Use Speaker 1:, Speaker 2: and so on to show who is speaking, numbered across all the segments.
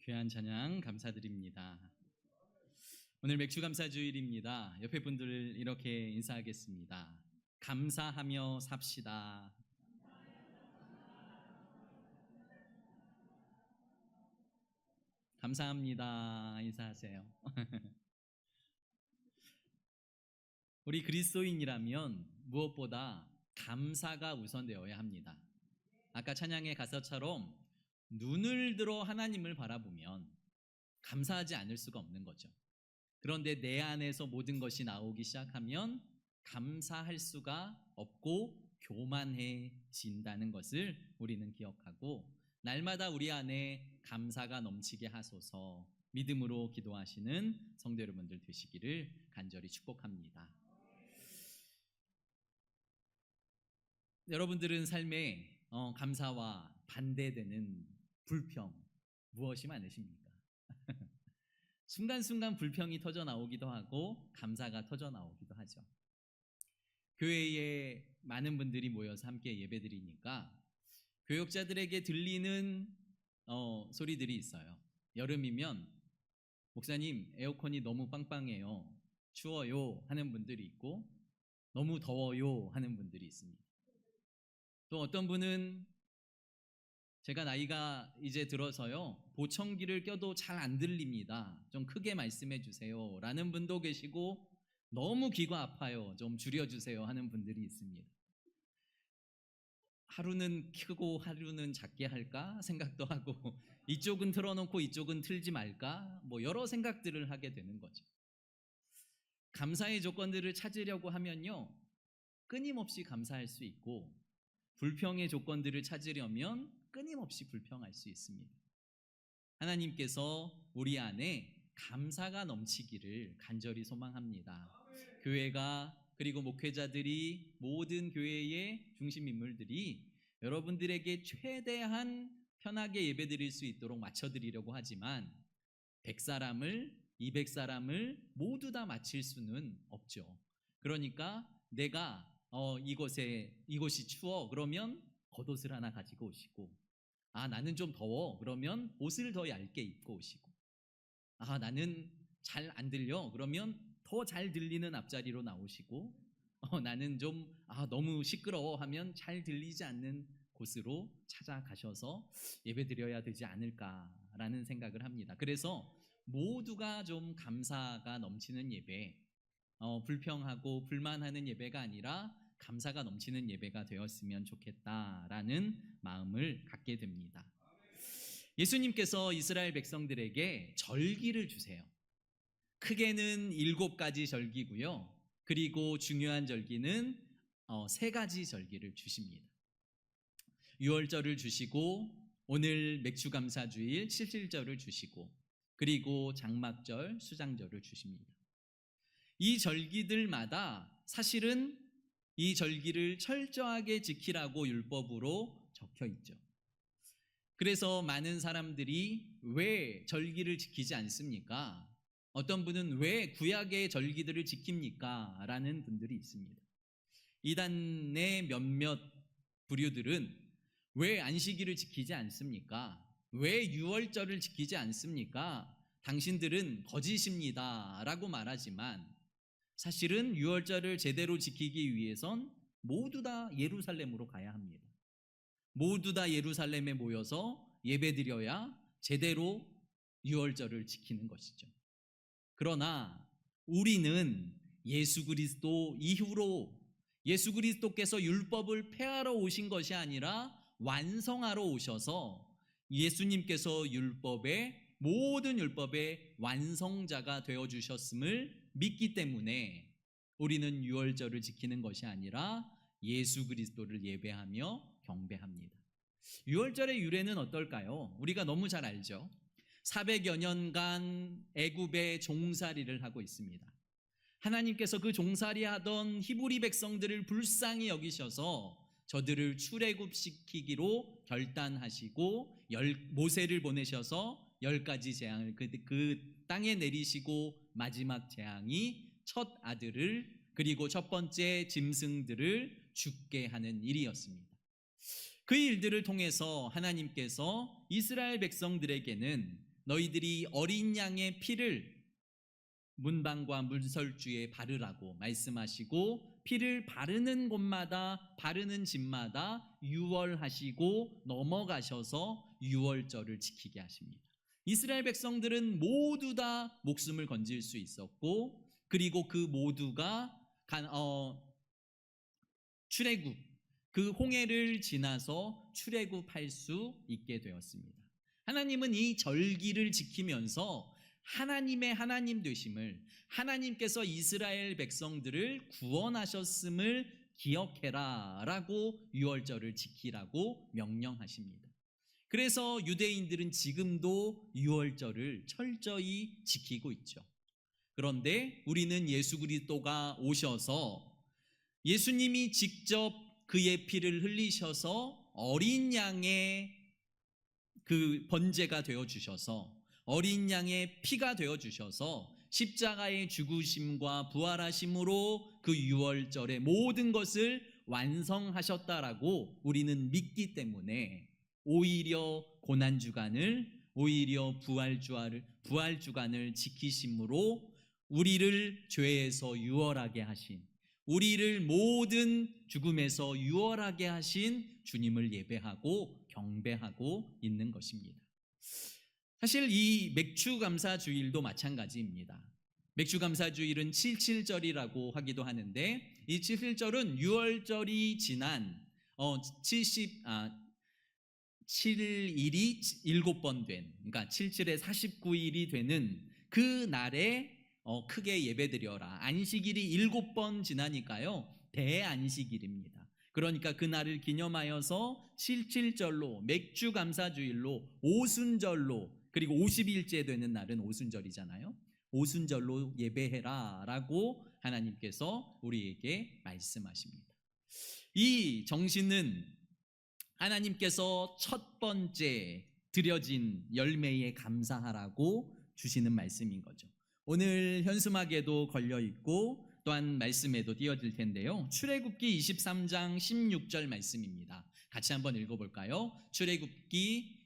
Speaker 1: 귀한 찬양 감사드립니다. 오늘 맥주 감사 주일입니다. 옆에 분들 이렇게 인사하겠습니다. 감사하며 삽시다. 감사합니다. 인사하세요. 우리 그리스도인이라면 무엇보다 감사가 우선되어야 합니다. 아까 찬양의 가사처럼 눈을 들어 하나님을 바라보면 감사하지 않을 수가 없는 거죠. 그런데 내 안에서 모든 것이 나오기 시작하면 감사할 수가 없고 교만해진다는 것을 우리는 기억하고, 날마다 우리 안에 감사가 넘치게 하소서 믿음으로 기도하시는 성도 여러분들 되시기를 간절히 축복합니다. 여러분들은 삶에 감사와 반대되는 불평 무엇이 많으십니까? 순간순간 불평이 터져 나오기도 하고 감사가 터져 나오기도 하죠. 교회에 많은 분들이 모여서 함께 예배드리니까 교역자들에게 들리는 소리들이 있어요. 여름이면 목사님 에어컨이 너무 빵빵해요, 추워요 하는 분들이 있고, 너무 더워요 하는 분들이 있습니다. 또 어떤 분은 제가 나이가 이제 들어서요, 보청기를 껴도 잘 안 들립니다, 좀 크게 말씀해 주세요 라는 분도 계시고, 너무 귀가 아파요, 좀 줄여주세요 하는 분들이 있습니다. 하루는 크고 하루는 작게 할까 생각도 하고, 이쪽은 틀어놓고 이쪽은 틀지 말까, 여러 생각들을 하게 되는 거죠. 감사의 조건들을 찾으려고 하면요, 끊임없이 감사할 수 있고, 불평의 조건들을 찾으려면 끊임없이 불평할 수 있습니다. 하나님께서 우리 안에 감사가 넘치기를 간절히 소망합니다. 교회가, 그리고 목회자들이, 모든 교회의 중심 인물들이 여러분들에게 최대한 편하게 예배드릴 수 있도록 맞춰드리려고 하지만 100사람을 200사람을 모두 다 맞힐 수는 없죠. 그러니까 내가 이곳이 추워 그러면 겉옷을 하나 가지고 오시고, 나는 좀 더워 그러면 옷을 더 얇게 입고 오시고, 나는 잘 안 들려 그러면 더 잘 들리는 앞자리로 나오시고, 나는 좀 너무 시끄러워 하면 잘 들리지 않는 곳으로 찾아가셔서 예배드려야 되지 않을까라는 생각을 합니다. 그래서 모두가 좀 감사가 넘치는 예배, 불평하고 불만하는 예배가 아니라 감사가 넘치는 예배가 되었으면 좋겠다라는 마음을 갖게 됩니다. 예수님께서 이스라엘 백성들에게 절기를 주세요. 크게는 7가지 절기고요, 그리고 중요한 절기는 3가지 절기를 주십니다. 유월절을 주시고, 오늘 맥주감사주일 칠칠절을 주시고, 그리고 장막절, 수장절을 주십니다. 이 절기들마다 사실은 이 절기를 철저하게 지키라고 율법으로 적혀 있죠. 그래서 많은 사람들이 왜 절기를 지키지 않습니까? 어떤 분은 왜 구약의 절기들을 지킵니까? 라는 분들이 있습니다. 이단의 몇몇 부류들은 왜 안식일을 지키지 않습니까? 왜 유월절을 지키지 않습니까? 당신들은 거짓입니다 라고 말하지만, 사실은 유월절을 제대로 지키기 위해선 모두 다 예루살렘으로 가야 합니다. 모두 다 예루살렘에 모여서 예배드려야 제대로 유월절을 지키는 것이죠. 그러나 우리는 예수 그리스도 이후로, 예수 그리스도께서 율법을 폐하러 오신 것이 아니라 완성하러 오셔서 예수님께서 모든 율법의 완성자가 되어주셨음을 믿기 때문에 우리는 유월절을 지키는 것이 아니라 예수 그리스도를 예배하며 경배합니다. 유월절의 유래는 어떨까요? 우리가 너무 잘 알죠. 400여 년간 애굽의 종살이를 하고 있습니다. 하나님께서 그 종살이하던 히브리 백성들을 불쌍히 여기셔서 저들을 출애굽시키기로 결단하시고 모세를 보내셔서 10가지 재앙을 그 땅에 내리시고, 마지막 재앙이 첫 아들을, 그리고 첫 번째 짐승들을 죽게 하는 일이었습니다. 그 일들을 통해서 하나님께서 이스라엘 백성들에게는 너희들이 어린 양의 피를 문방과 문설주에 바르라고 말씀하시고, 피를 바르는 곳마다, 바르는 집마다 유월하시고 넘어가셔서 유월절을 지키게 하십니다. 이스라엘 백성들은 모두 다 목숨을 건질 수 있었고, 그리고 그 모두가 출애굽, 그 홍해를 지나서 출애굽할 수 있게 되었습니다. 하나님은 이 절기를 지키면서 하나님의 하나님 되심을, 하나님께서 이스라엘 백성들을 구원하셨음을 기억해라 라고 유월절을 지키라고 명령하십니다. 그래서 유대인들은 지금도 유월절을 철저히 지키고 있죠. 그런데 우리는 예수 그리스도가 오셔서, 예수님이 직접 그의 피를 흘리셔서 어린 양의 그 번제가 되어 주셔서, 어린 양의 피가 되어 주셔서 십자가의 죽으심과 부활하심으로 그 유월절의 모든 것을 완성하셨다라고 우리는 믿기 때문에, 오히려 고난주간을, 오히려 부활주간을 지키심으로 우리를 죄에서 유월하게 하신, 우리를 모든 죽음에서 유월하게 하신 주님을 예배하고 경배하고 있는 것입니다. 사실 이 맥추감사주일도 마찬가지입니다. 맥추감사주일은 77절이라고 하기도 하는데, 이 77절은 유월절이 지난 7일이 7번 된, 그러니까 77에 49일이 되는 그 날에 크게 예배드려라. 안식일이 7번 지나니까요, 대안식일입니다. 그러니까 그 날을 기념하여서 77절로, 맥주감사주일로, 오순절로, 그리고 50일째 되는 날은 오순절이잖아요. 오순절로 예배해라 라고 하나님께서 우리에게 말씀하십니다. 이 정신은 하나님께서 첫 번째 드려진 열매에 감사하라고 주시는 말씀인 거죠. 오늘 현수막에도 걸려 있고 또한 말씀에도 띄어질 텐데요, 출애굽기 23장 16절 말씀입니다. 같이 한번 읽어볼까요? 출애굽기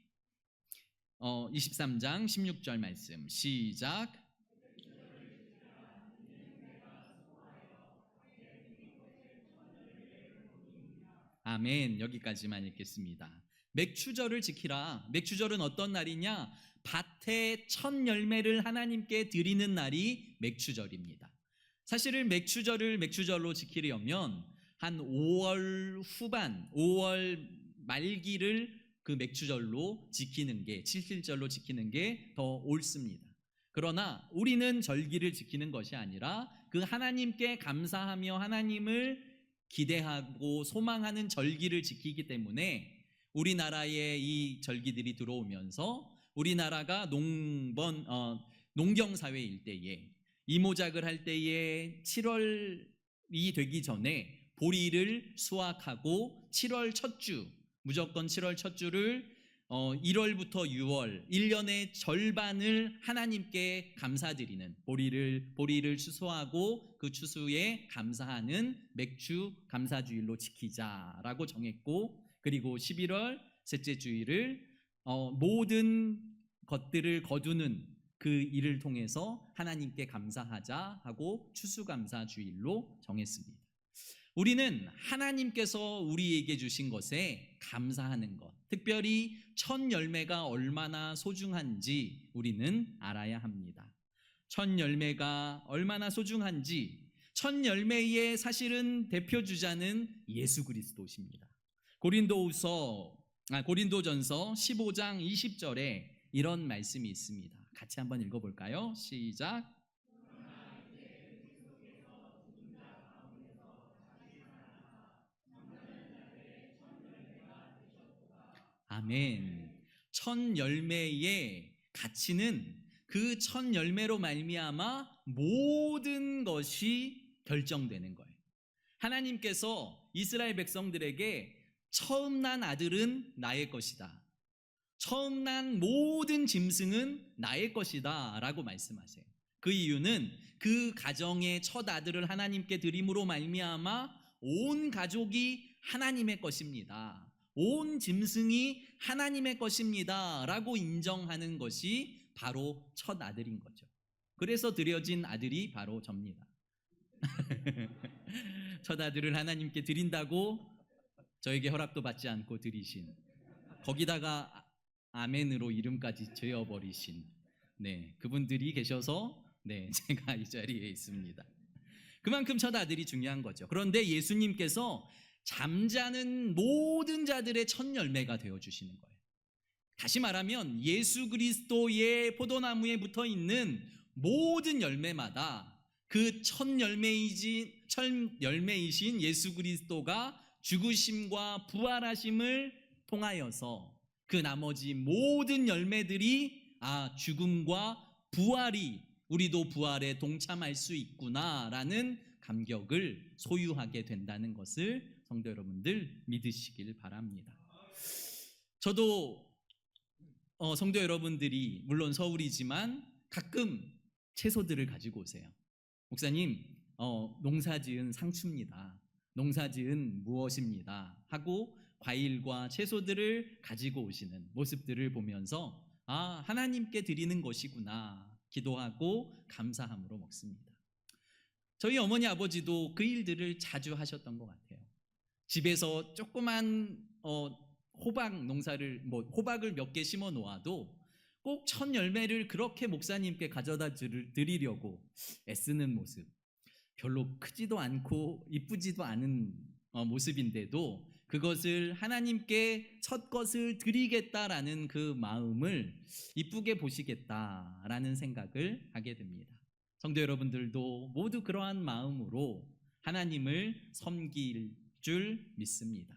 Speaker 1: 23장 16절 말씀, 시작. 아멘. 여기까지만 읽겠습니다. 맥추절을 지키라. 맥추절은 어떤 날이냐? 밭의 첫 열매를 하나님께 드리는 날이 맥추절입니다. 사실은 맥추절로 지키려면 한 5월 후반, 5월 말기를 그 맥추절로 지키는 게, 77절로 지키는 게 더 옳습니다. 그러나 우리는 절기를 지키는 것이 아니라 그 하나님께 감사하며 하나님을 기대하고 소망하는 절기를 지키기 때문에, 우리나라에 이 절기들이 들어오면서 우리나라가 농경사회일 때에, 이모작을 할 때에 7월이 되기 전에 보리를 수확하고 7월 첫 주, 무조건 7월 첫 주를 1월부터 6월 1년의 절반을 하나님께 감사드리는, 보리를 추수하고 그 추수에 감사하는 맥추 감사주일로 지키자라고 정했고, 그리고 11월 셋째 주일을 모든 것들을 거두는 그 일을 통해서 하나님께 감사하자 하고 추수감사주일로 정했습니다. 우리는 하나님께서 우리에게 주신 것에 감사하는 것, 특별히 첫 열매가 얼마나 소중한지 우리는 알아야 합니다. 첫 열매가 얼마나 소중한지, 첫 열매의 사실은 대표주자는 예수 그리스도십니다. 고린도전서 15장 20절에 이런 말씀이 있습니다. 같이 한번 읽어볼까요? 시작. 아멘. 첫 열매의 가치는 그 첫 열매로 말미암아 모든 것이 결정되는 거예요. 하나님께서 이스라엘 백성들에게 처음 난 아들은 나의 것이다, 처음 난 모든 짐승은 나의 것이다 라고 말씀하세요. 그 이유는 그 가정의 첫 아들을 하나님께 드림으로 말미암아 온 가족이 하나님의 것입니다, 온 짐승이 하나님의 것입니다 라고 인정하는 것이 바로 첫 아들인 거죠. 그래서 드려진 아들이 바로 접니다. 첫 아들을 하나님께 드린다고 저에게 허락도 받지 않고 드리신, 거기다가 아멘으로 이름까지 지어버리신, 네, 그분들이 계셔서 네, 제가 이 자리에 있습니다. 그만큼 첫 아들이 중요한 거죠. 그런데 예수님께서 잠자는 모든 자들의 첫 열매가 되어주시는 거예요. 다시 말하면 예수 그리스도의 포도나무에 붙어 있는 모든 열매마다 그 첫 열매이신 예수 그리스도가 죽으심과 부활하심을 통하여서 그 나머지 모든 열매들이 죽음과 부활이, 우리도 부활에 동참할 수 있구나라는 감격을 소유하게 된다는 것을 성도 여러분들 믿으시길 바랍니다. 저도 성도 여러분들이 물론 서울이지만 가끔 채소들을 가지고 오세요. 목사님, 농사지은 상추입니다. 농사지은 무엇입니다. 하고 과일과 채소들을 가지고 오시는 모습들을 보면서 하나님께 드리는 것이구나 기도하고 감사함으로 먹습니다. 저희 어머니 아버지도 그 일들을 자주 하셨던 것 같아요. 집에서 조그만 호박 농사를 호박을 몇 개 심어 놓아도 꼭 첫 열매를 그렇게 목사님께 가져다 드리려고 애쓰는 모습, 별로 크지도 않고 이쁘지도 않은 모습인데도 그것을 하나님께 첫 것을 드리겠다라는 그 마음을 이쁘게 보시겠다라는 생각을 하게 됩니다. 성도 여러분들도 모두 그러한 마음으로 하나님을 섬길 줄 믿습니다.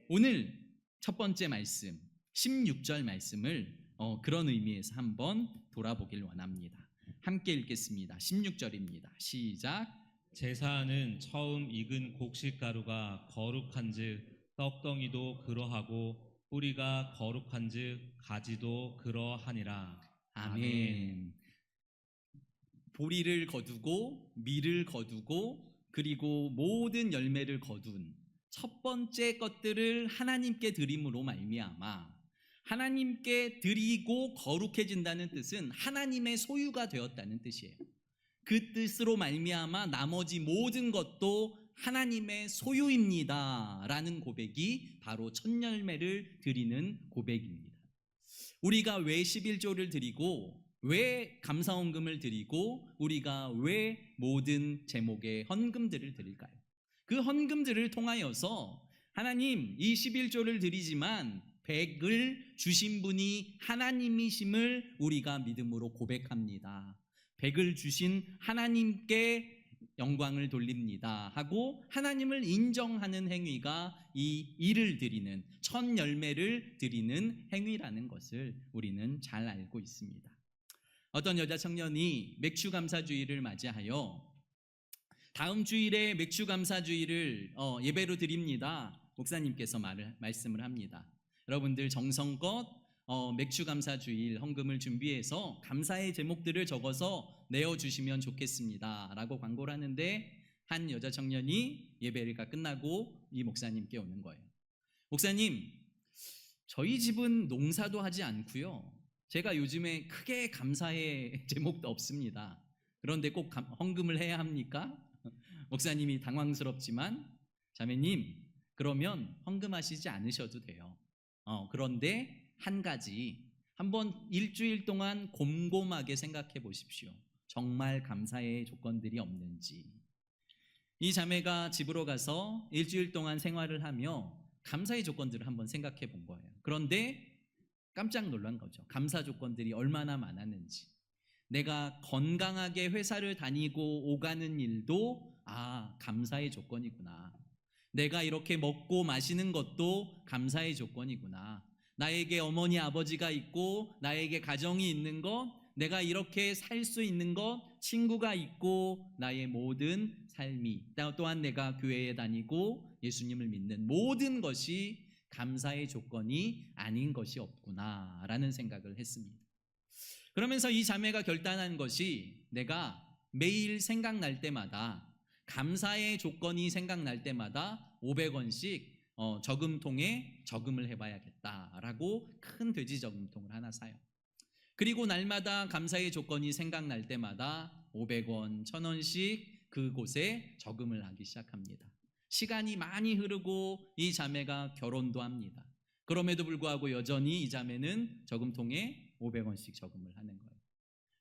Speaker 1: 오늘 첫 번째 말씀 16절 말씀을 그런 의미에서 한번 돌아보길 원합니다. 함께 읽겠습니다. 16절입니다. 시작.
Speaker 2: 제사하는 처음 익은 곡식가루가 거룩한즉 떡덩이도 그러하고 뿌리가 거룩한즉 가지도 그러하니라.
Speaker 1: 아멘. 보리를 거두고 밀을 거두고 그리고 모든 열매를 거둔 첫 번째 것들을 하나님께 드림으로 말미암아 하나님께 드리고 거룩해진다는 뜻은 하나님의 소유가 되었다는 뜻이에요. 그 뜻으로 말미암아 나머지 모든 것도 하나님의 소유입니다 라는 고백이 바로 첫 열매를 드리는 고백입니다. 우리가 왜 11조를 드리고 왜 감사헌금을 드리고 우리가 왜 모든 제목의 헌금들을 드릴까요? 그 헌금들을 통하여서 하나님 이 11조를 드리지만 100을 주신 분이 하나님이심을 우리가 믿음으로 고백합니다. 100을 주신 하나님께 영광을 돌립니다 하고 하나님을 인정하는 행위가 이 일을 드리는 첫 열매를 드리는 행위라는 것을 우리는 잘 알고 있습니다. 어떤 여자 청년이 맥주감사주의를 맞이하여 다음 주일에 맥주감사주의를 예배로 드립니다. 목사님께서 말씀을 합니다. 여러분들 정성껏 맥주감사주일 헌금을 준비해서 감사의 제목들을 적어서 내어주시면 좋겠습니다 라고 광고를 하는데 한 여자 청년이 예배가 끝나고 이 목사님께 오는 거예요. 목사님, 저희 집은 농사도 하지 않고요, 제가 요즘에 크게 감사의 제목도 없습니다. 그런데 꼭 헌금을 해야 합니까? 목사님이 당황스럽지만 자매님, 그러면 헌금하시지 않으셔도 돼요. 그런데 한 가지 한번 일주일 동안 곰곰하게 생각해 보십시오. 정말 감사의 조건들이 없는지. 이 자매가 집으로 가서 일주일 동안 생활을 하며 감사의 조건들을 한번 생각해 본 거예요. 그런데 깜짝 놀란 거죠. 감사 조건들이 얼마나 많았는지. 내가 건강하게 회사를 다니고 오가는 일도 감사의 조건이구나. 내가 이렇게 먹고 마시는 것도 감사의 조건이구나. 나에게 어머니 아버지가 있고 나에게 가정이 있는 것, 내가 이렇게 살 수 있는 것, 친구가 있고 나의 모든 삶이, 또한 내가 교회에 다니고 예수님을 믿는 모든 것이 감사의 조건이 아닌 것이 없구나 라는 생각을 했습니다. 그러면서 이 자매가 결단한 것이 내가 매일 생각날 때마다, 감사의 조건이 생각날 때마다 500원씩 저금통에 저금을 해봐야겠다라고 큰 돼지 저금통을 하나 사요. 그리고 날마다 감사의 조건이 생각날 때마다 500원, 1000원씩 그곳에 저금을 하기 시작합니다. 시간이 많이 흐르고 이 자매가 결혼도 합니다. 그럼에도 불구하고 여전히 이 자매는 저금통에 500원씩 저금을 하는 거예요.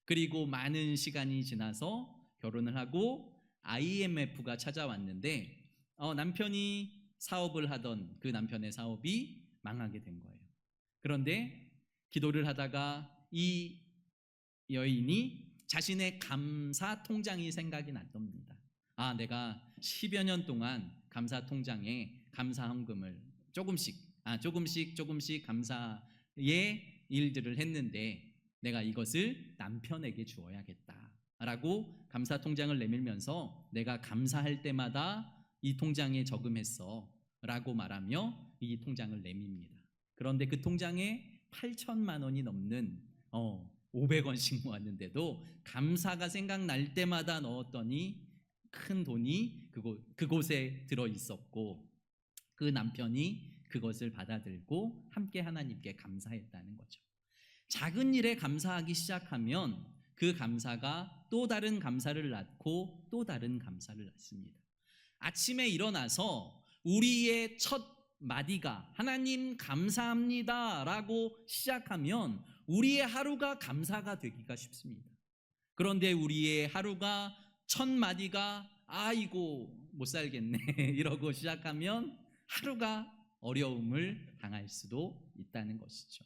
Speaker 1: 그리고 많은 시간이 지나서 결혼을 하고 IMF가 찾아왔는데 남편이 사업을 하던 그 남편의 사업이 망하게 된 거예요. 그런데 기도를 하다가 이 여인이 자신의 감사 통장이 생각이 났답니다. 내가 10여 년 동안 감사 통장에 감사 헌금을 조금씩 감사의 일들을 했는데 내가 이것을 남편에게 주어야겠다라고 감사 통장을 내밀면서 내가 감사할 때마다 이 통장에 저금했어 라고 말하며 이 통장을 내밉니다. 그런데 그 통장에 8천만 원이 넘는 500원씩 모았는데도 감사가 생각날 때마다 넣었더니 큰 돈이 그곳에 들어있었고 그 남편이 그것을 받아들고 함께 하나님께 감사했다는 거죠. 작은 일에 감사하기 시작하면 그 감사가 또 다른 감사를 낳고 또 다른 감사를 낳습니다. 아침에 일어나서 우리의 첫 마디가 하나님 감사합니다 라고 시작하면 우리의 하루가 감사가 되기가 쉽습니다. 그런데 우리의 하루가 첫 마디가 아이고 못 살겠네 이러고 시작하면 하루가 어려움을 당할 수도 있다는 것이죠.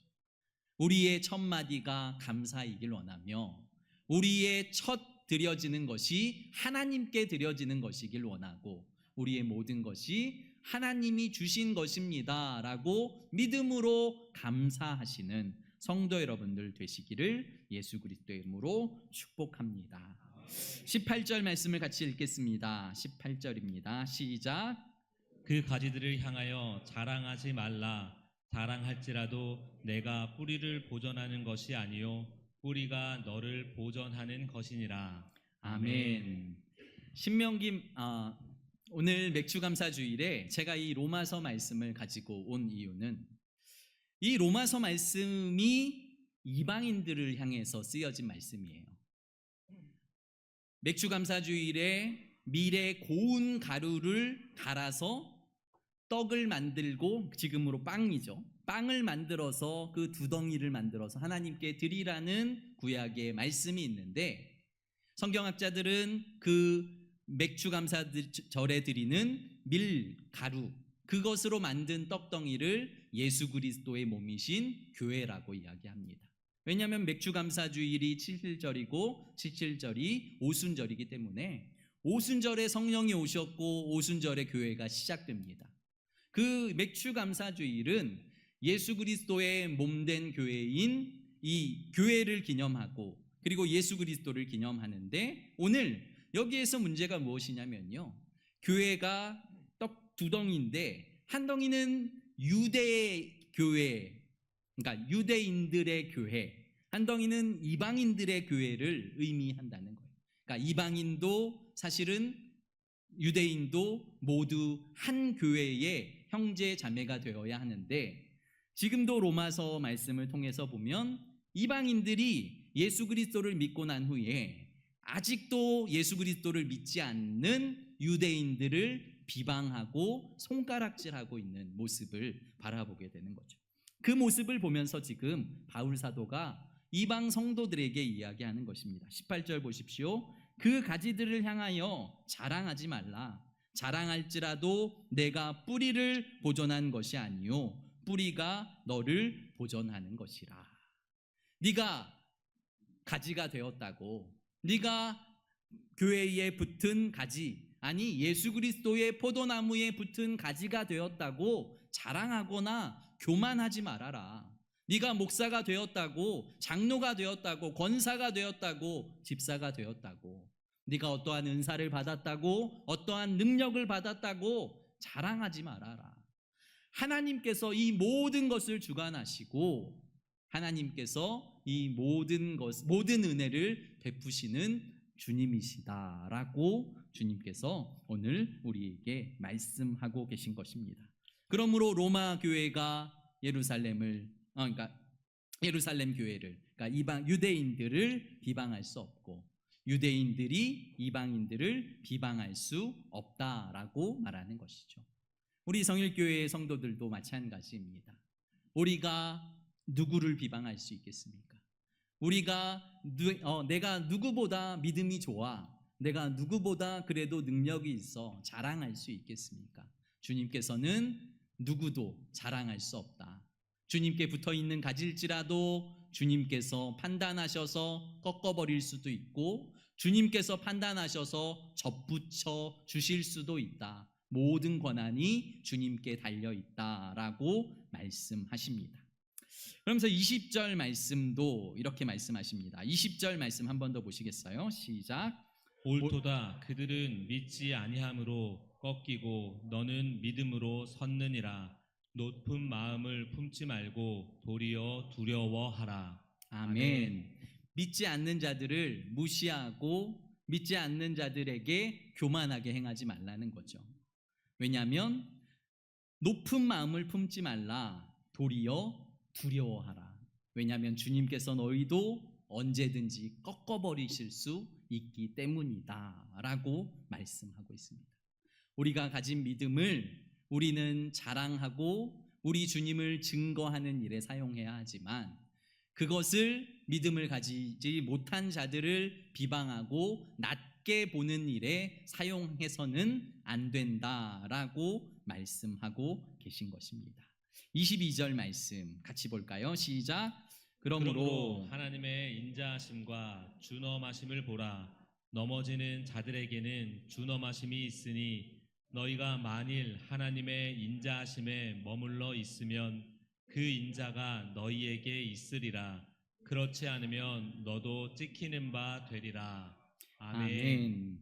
Speaker 1: 우리의 첫 마디가 감사이길 원하며 우리의 첫 드려지는 것이 하나님께 드려지는 것이길 원하고 우리의 모든 것이 하나님이 주신 것입니다 라고 믿음으로 감사하시는 성도 여러분들 되시기를 예수 그리스도의 이름으로 축복합니다. 18절 말씀을 같이 읽겠습니다. 18절입니다. 시작.
Speaker 2: 그 가지들을 향하여 자랑하지 말라. 자랑할지라도 내가 뿌리를 보존하는 것이 아니요 뿌리가 너를 보존하는 것이니라.
Speaker 1: 아멘. 신명기 오늘 맥주감사주일에 제가 이 로마서 말씀을 가지고 온 이유는 이 로마서 말씀이 이방인들을 향해서 쓰여진 말씀이에요. 맥주감사주일에 밀에 고운 가루를 갈아서 떡을 만들고 지금으로 빵이죠. 빵을 만들어서 그 두덩이를 만들어서 하나님께 드리라는 구약의 말씀이 있는데 성경학자들은 그 맥주감사절에 드리는 밀가루 그것으로 만든 떡덩이를 예수 그리스도의 몸이신 교회라고 이야기합니다. 왜냐하면 맥주감사주일이 7일절이고 7일절이 오순절이기 때문에 오순절에 성령이 오셨고 오순절에 교회가 시작됩니다. 그 맥주감사주일은 예수 그리스도의 몸된 교회인 이 교회를 기념하고 그리고 예수 그리스도를 기념하는데 오늘 여기에서 문제가 무엇이냐면요. 교회가 떡 두 덩이인데 한 덩이는 유대 교회, 그러니까 유대인들의 교회, 한 덩이는 이방인들의 교회를 의미한다는 거예요. 그러니까 이방인도 사실은 유대인도 모두 한 교회의 형제 자매가 되어야 하는데 지금도 로마서 말씀을 통해서 보면 이방인들이 예수 그리스도를 믿고 난 후에 아직도 예수 그리스도를 믿지 않는 유대인들을 비방하고 손가락질하고 있는 모습을 바라보게 되는 거죠. 그 모습을 보면서 지금 바울 사도가 이방 성도들에게 이야기하는 것입니다. 18절 보십시오. 그 가지들을 향하여 자랑하지 말라. 자랑할지라도 내가 뿌리를 보존한 것이 아니요 뿌리가 너를 보존하는 것이라. 네가 가지가 되었다고, 네가 교회에 붙은 가지, 아니 예수 그리스도의 포도나무에 붙은 가지가 되었다고 자랑하거나 교만하지 말아라. 네가 목사가 되었다고, 장로가 되었다고, 권사가 되었다고, 집사가 되었다고, 네가 어떠한 은사를 받았다고, 어떠한 능력을 받았다고 자랑하지 말아라. 하나님께서 이 모든 것을 주관하시고 하나님께서 이 모든 은혜를 베푸시는 주님이시다라고 주님께서 오늘 우리에게 말씀하고 계신 것입니다. 그러므로 로마 교회가 예루살렘을 그러니까 예루살렘 교회를, 그러니까 이방 유대인들을 비방할 수 없고 유대인들이 이방인들을 비방할 수 없다라고 말하는 것이죠. 우리 성일교회의 성도들도 마찬가지입니다. 우리가 누구를 비방할 수 있겠습니까? 내가 누구보다 믿음이 좋아, 내가 누구보다 그래도 능력이 있어 자랑할 수 있겠습니까? 주님께서는 누구도 자랑할 수 없다. 주님께 붙어 있는 가질지라도 주님께서 판단하셔서 꺾어버릴 수도 있고 주님께서 판단하셔서 접붙여 주실 수도 있다. 모든 권한이 주님께 달려 있다라고 말씀하십니다. 그러면서 20절 말씀도 이렇게 말씀하십니다. 20절 말씀 한 번 더 보시겠어요? 시작.
Speaker 2: 옳도다. 그들은 믿지 아니함으로 꺾이고 너는 믿음으로 섰느니라. 높은 마음을 품지 말고 도리어 두려워하라.
Speaker 1: 아멘. 믿지 않는 자들을 무시하고 믿지 않는 자들에게 교만하게 행하지 말라는 거죠. 왜냐하면 높은 마음을 품지 말라. 도리어 두려워하라. 왜냐하면 주님께서 너희도 언제든지 꺾어버리실 수 있기 때문이다 라고 말씀하고 있습니다. 우리가 가진 믿음을 우리는 자랑하고 우리 주님을 증거하는 일에 사용해야 하지만 그것을 믿음을 가지지 못한 자들을 비방하고 낮게 보는 일에 사용해서는 안 된다라고 말씀하고 계신 것입니다. 22절 말씀 같이 볼까요? 시작.
Speaker 2: 그러므로 하나님의 인자하심과 준엄하심을 보라. 넘어지는 자들에게는 준엄하심이 있으니 너희가 만일 하나님의 인자하심에 머물러 있으면 그 인자가 너희에게 있으리라. 그렇지 않으면 너도 찍히는 바 되리라. 아멘.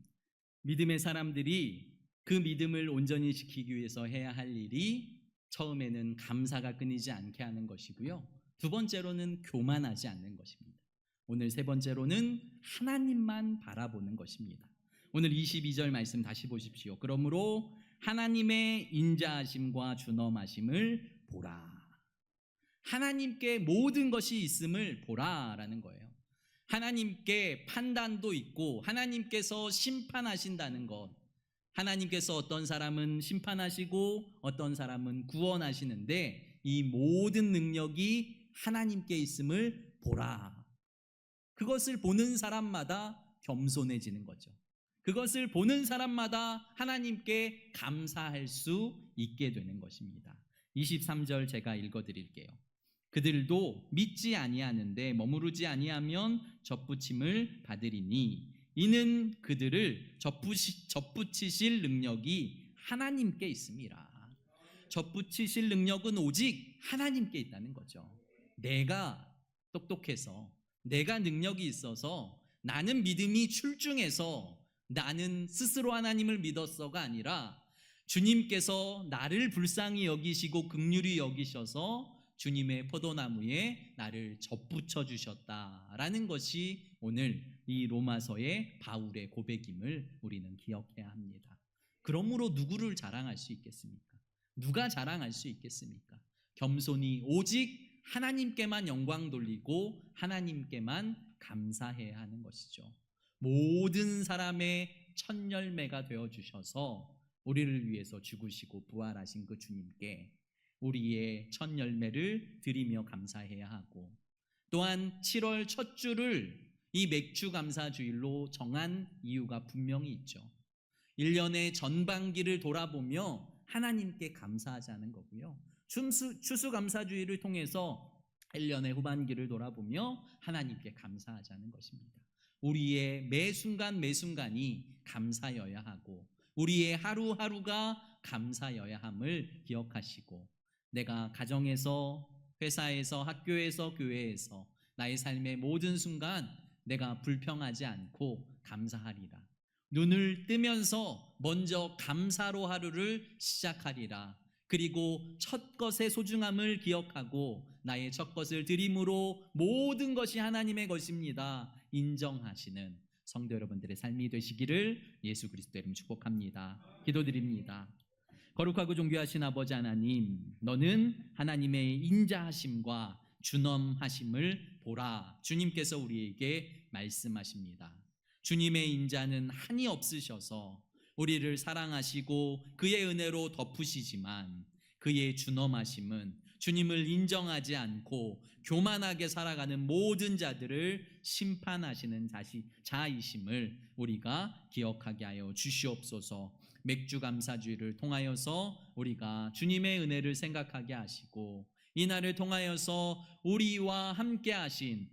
Speaker 1: 믿음의 사람들이 그 믿음을 온전히 지키기 위해서 해야 할 일이 처음에는 감사가 끊이지 않게 하는 것이고요. 두 번째로는 교만하지 않는 것입니다. 오늘 세 번째로는 하나님만 바라보는 것입니다. 오늘 22절 말씀 다시 보십시오. 그러므로 하나님의 인자하심과 준엄하심을 보라. 하나님께 모든 것이 있음을 보라라는 거예요. 하나님께 판단도 있고 하나님께서 심판하신다는 것. 하나님께서 어떤 사람은 심판하시고 어떤 사람은 구원하시는데 이 모든 능력이 하나님께 있음을 보라. 그것을 보는 사람마다 겸손해지는 거죠. 그것을 보는 사람마다 하나님께 감사할 수 있게 되는 것입니다. 23절 제가 읽어드릴게요. 그들도 믿지 아니하는데 머무르지 아니하면 접붙임을 받으리니 이는 그들을 접붙이실 능력이 하나님께 있음이라. 접붙이실 능력은 오직 하나님께 있다는 거죠. 내가 똑똑해서 내가 능력이 있어서 나는 믿음이 출중해서 나는 스스로 하나님을 믿었어가 아니라 주님께서 나를 불쌍히 여기시고 긍휼히 여기셔서 주님의 포도나무에 나를 접붙여 주셨다라는 것이 오늘 이 로마서의 바울의 고백임을 우리는 기억해야 합니다. 그러므로 누구를 자랑할 수 있겠습니까? 누가 자랑할 수 있겠습니까? 겸손히 오직 하나님께만 영광 돌리고 하나님께만 감사해야 하는 것이죠. 모든 사람의 첫 열매가 되어주셔서 우리를 위해서 죽으시고 부활하신 그 주님께 우리의 첫 열매를 드리며 감사해야 하고 또한 7월 첫 주를 이 맥주 감사 주일로 정한 이유가 분명히 있죠. 1년의 전반기를 돌아보며 하나님께 감사하자는 거고요. 추수감사주의를 통해서 1년의 후반기를 돌아보며 하나님께 감사하자는 것입니다. 우리의 매 순간 매 순간이 감사여야 하고 우리의 하루하루가 감사여야 함을 기억하시고 내가 가정에서 회사에서 학교에서 교회에서 나의 삶의 모든 순간 내가 불평하지 않고 감사하리라. 눈을 뜨면서 먼저 감사로 하루를 시작하리라. 그리고 첫 것의 소중함을 기억하고 나의 첫 것을 드림으로 모든 것이 하나님의 것입니다 인정하시는 성도 여러분들의 삶이 되시기를 예수 그리스도 이름 축복합니다. 기도드립니다. 거룩하고 존귀하신 아버지 하나님, 너는 하나님의 인자하심과 준엄하심을 보라. 주님께서 우리에게 말씀하십니다. 주님의 인자는 한이 없으셔서 우리를 사랑하시고 그의 은혜로 덮으시지만 그의 준엄하심은 주님을 인정하지 않고 교만하게 살아가는 모든 자들을 심판하시는 자이심을 우리가 기억하게 하여 주시옵소서. 맥주 감사주의를 통하여서 우리가 주님의 은혜를 생각하게 하시고 이날을 통하여서 우리와 함께 하신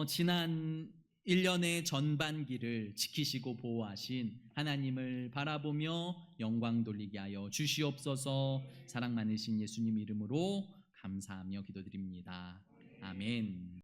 Speaker 1: 지난 1년의 전반기를 지키시고 보호하신 하나님을 바라보며 영광 돌리게 하여 주시옵소서. 사랑 많으신 예수님 이름으로 감사하며 기도드립니다. 아멘.